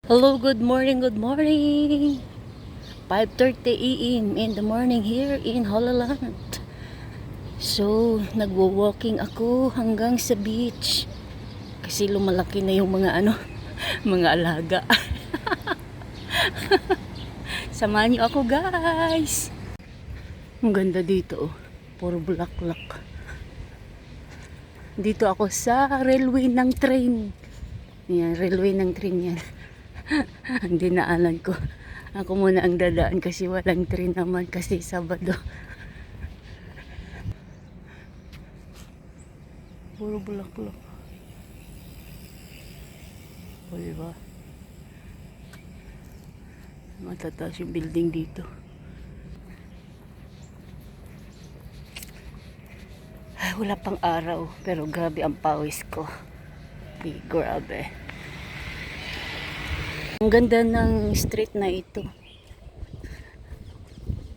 Hello, good morning, good morning. 5:30 AM in the morning here in Holland. So, nagwo-walking ako hanggang sa beach. Kasi lumalaki na yung mga mga alaga. Samahan niyo ako, guys. Ang ganda dito, oh. Puro bulaklak. Dito ako sa railway ng train. Yan, railway ng train yan. Ang dinaanan ko. Ako muna ang dadaan kasi walang train naman kasi Sabado. Puro bulaklak. O, diba? Matataas yung building dito. Ay, wala pang araw. Pero grabe ang pawis ko. Grabe. Ang ganda ng street na ito.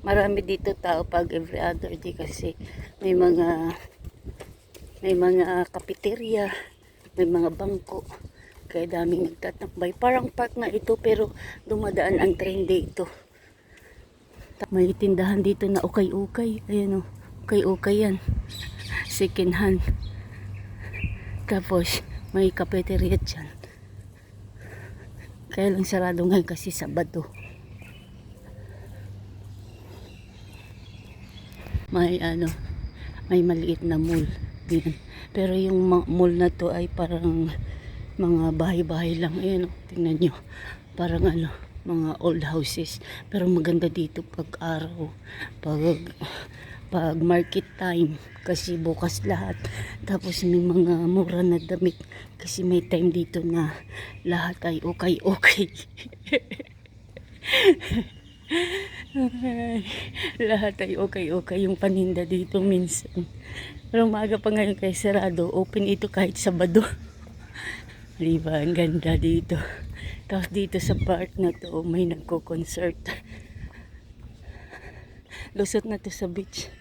Marami dito tao pag every other day kasi may mga cafeteria, may mga bangko. Kaya daming nagtatambay. Parang park nga ito pero dumadaan ang train dito. May tindahan dito na ukay-ukay. Ayan o, ukay-ukay yan. Second hand. Tapos may cafeteria dyan. Kaya lang sarado ngayon kasi Sabado. May maliit na mall. Yan. Pero yung mall na to ay parang mga bahay-bahay lang. Ayan o, tingnan nyo. Parang mga old houses. Pero maganda dito pag araw. Pag market time. Kasi bukas lahat. Tapos may mga mura na damit. Kasi may time dito na lahat ay okay. Lahat ay okay yung paninda dito minsan. Pero umaga pa ngayon kay sarado. Open ito kahit Sabado. Diba? Ang ganda dito. Tapos dito sa park na to may nagko-concert. Lusot na to sa beach.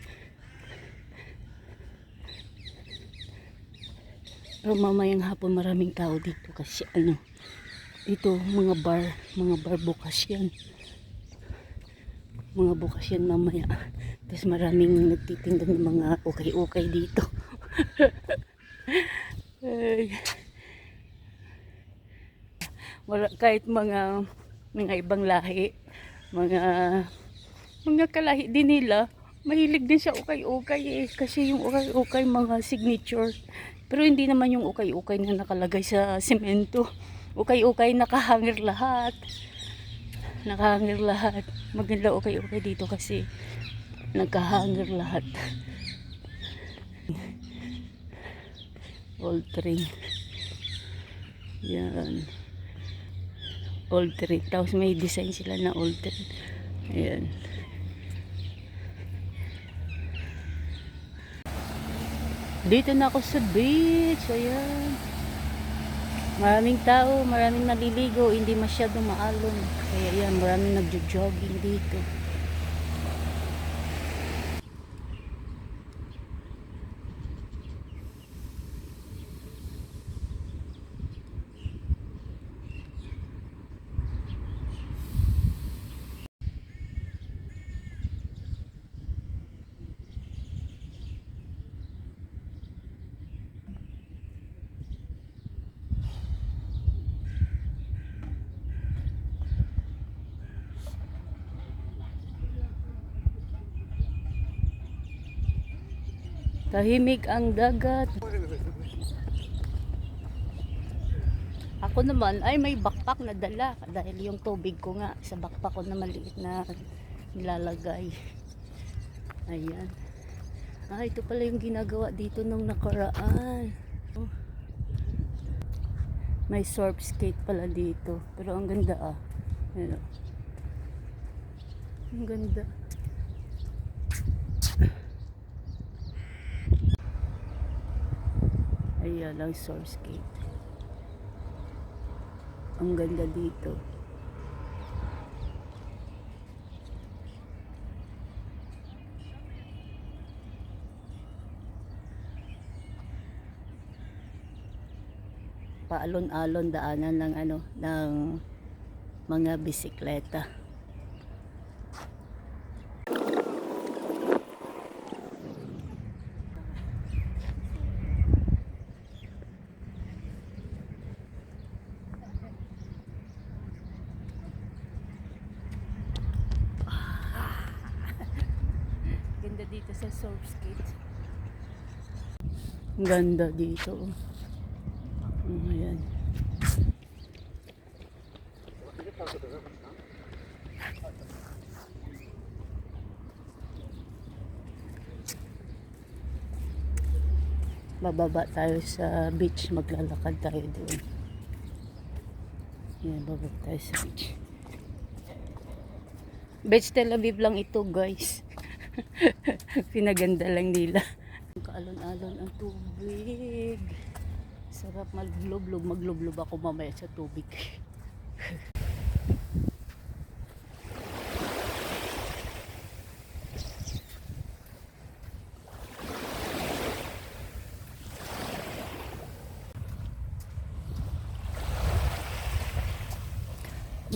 Pero mamayang hapon maraming tao dito kasi dito mga bar bukas yan. Mga bukas yan mamaya. Tapos maraming nagtitinda ng mga okay dito. Kahit mga ibang lahi, mga kalahi din nila, mahilig din siya ukay kasi yung ukay mga signature. Pero hindi naman yung ukay na nakalagay sa semento. Ukay nakahangir lahat. Maganda ukay dito kasi nagkahangir lahat. Old train. Yan. Old train. Tapos may design sila na old train. Ayan. Dito na ako sa beach. Ayan. Maraming tao, maraming naliligo, hindi masyadong maalon. Kaya yan, maraming nagjo-jogging dito. Tahimik ang dagat. Ako naman ay may backpack na dala dahil yung tubig ko nga sa backpack ko na maliit na nilalagay. Ayan. Ito pala yung ginagawa dito nung nakaraan. May surf skate pala dito. Pero ang ganda Ayan. Ang ganda. Ayan ang surf skate. Ang ganda dito. Paalon-alon daanan ng mga bisikleta. Ganda dito sa Surfskate. Ganda dito. Ayan. Bababa tayo sa beach. Maglalakad tayo doon. Ayan, bababa tayo sa beach. Beach Tel Aviv lang ito, guys. Pinaganda lang nila. Kaalon-alon ang tubig. Sarap maglublob. Maglublob ako mamaya sa tubig.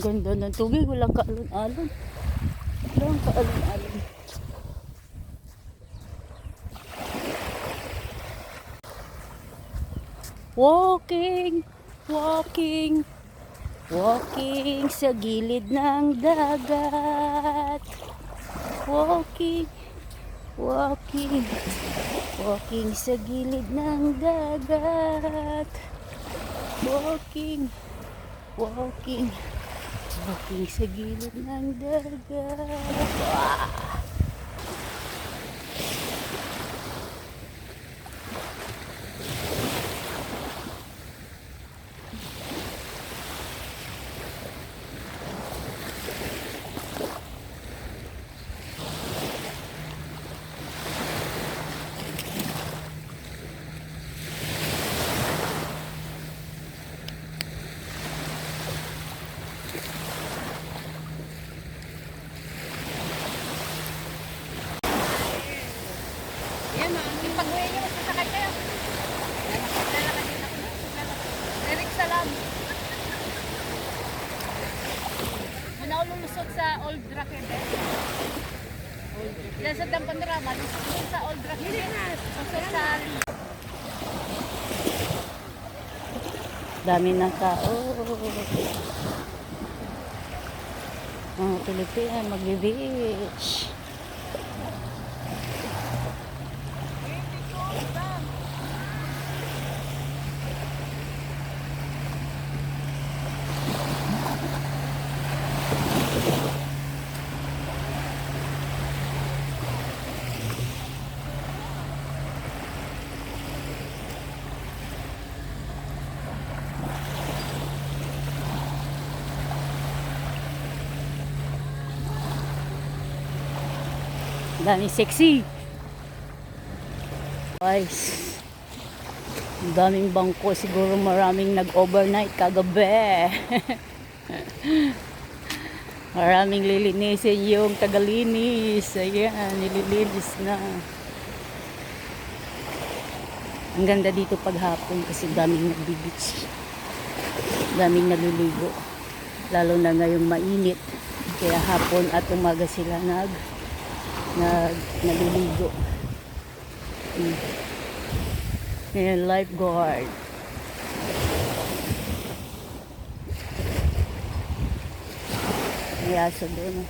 Ganda ng tubig. Walang kaalon-alon. Walang kaalon-alon. Walking, walking, walking sa gilid ng dagat. Walking, walking, walking sa gilid ng dagat. Walking, walking, walking sa gilid ng dagat. Wow. Pag-uwi niyo, sasakay kayo. Lalakad din ako. Direct sa lab. Muna ako lulusot sa Old Rakete. Yan sa Dampandrama, lulusot sa Old Rakete. Lusot sa Dami ng tao. Mga Pilipina mag-beach. Dami sexy. Guys, daming bangko. Siguro maraming nag-overnight kagabi. Maraming lilinisin yung tagalinis. Ayan, nililinis na. Ang ganda dito paghapon kasi daming nagbi-beach. Daming nagliligo. Lalo na ngayong mainit. Kaya hapon at umaga sila naliligo. Ngayon, lifeguard. May aso doon.